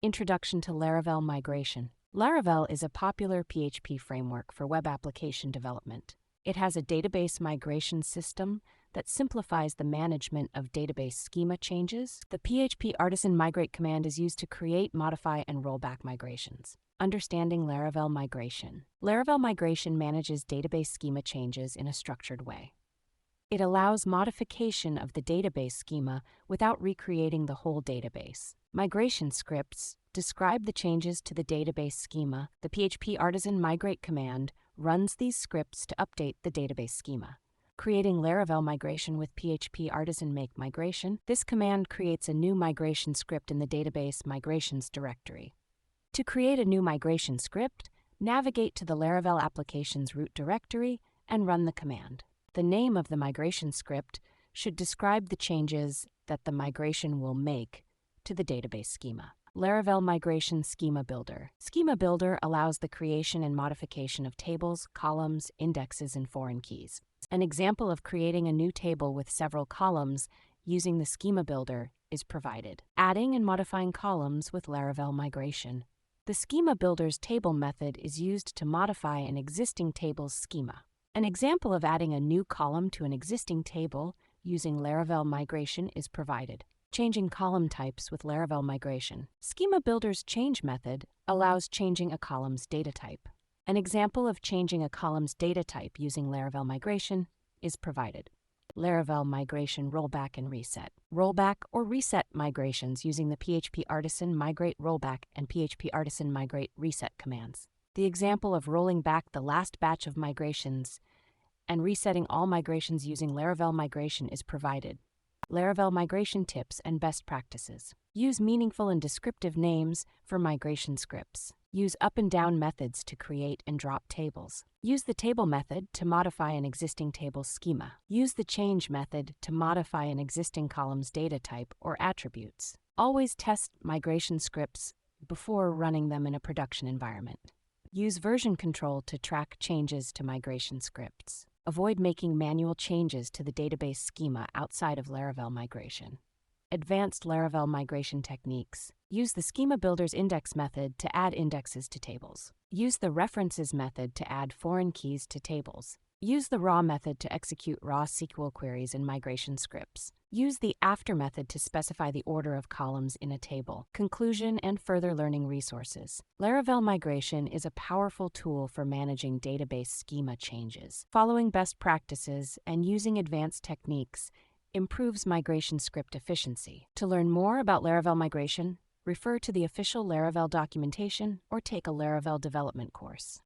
Introduction to Laravel Migration. Laravel is a popular PHP framework for web application development. It has a database migration system that simplifies the management of database schema changes. The PHP Artisan Migrate command is used to create, modify, and roll back migrations. Understanding Laravel Migration. Laravel Migration manages database schema changes in a structured way. It allows modification of the database schema without recreating the whole database. Migration scripts describe the changes to the database schema. The PHP Artisan Migrate command runs these scripts to update the database schema. Creating Laravel migration with PHP Artisan Make Migration. This command creates a new migration script in the database migrations directory. To create a new migration script, navigate to the Laravel application's root directory and run the command. The name of the migration script should describe the changes that the migration will make to the database schema. Laravel Migration Schema Builder. Schema Builder allows the creation and modification of tables, columns, indexes, and foreign keys. An example of creating a new table with several columns using the Schema Builder is provided. Adding and modifying columns with Laravel Migration. The Schema Builder's table method is used to modify an existing table's schema. An example of adding a new column to an existing table using Laravel Migration is provided. Changing column types with Laravel Migration. Schema Builder's change method allows changing a column's data type. An example of changing a column's data type using Laravel Migration is provided. Laravel Migration Rollback and Reset. Rollback or reset migrations using the PHP Artisan Migrate Rollback and PHP Artisan Migrate Reset commands. The example of rolling back the last batch of migrations and resetting all migrations using Laravel Migration is provided. Laravel migration tips and best practices. Use meaningful and descriptive names for migration scripts. Use up and down methods to create and drop tables. Use the table method to modify an existing table schema. Use the change method to modify an existing column's data type or attributes. Always test migration scripts before running them in a production environment. Use version control to track changes to migration scripts. Avoid making manual changes to the database schema outside of Laravel Migration. Advanced Laravel migration techniques. Use the Schema Builder's index method to add indexes to tables. Use the references method to add foreign keys to tables. Use the raw method to execute raw SQL queries in migration scripts. Use the after method to specify the order of columns in a table. Conclusion and further learning resources. Laravel Migration is a powerful tool for managing database schema changes. Following best practices and using advanced techniques improves migration script efficiency. To learn more about Laravel Migration, refer to the official Laravel documentation or take a Laravel development course.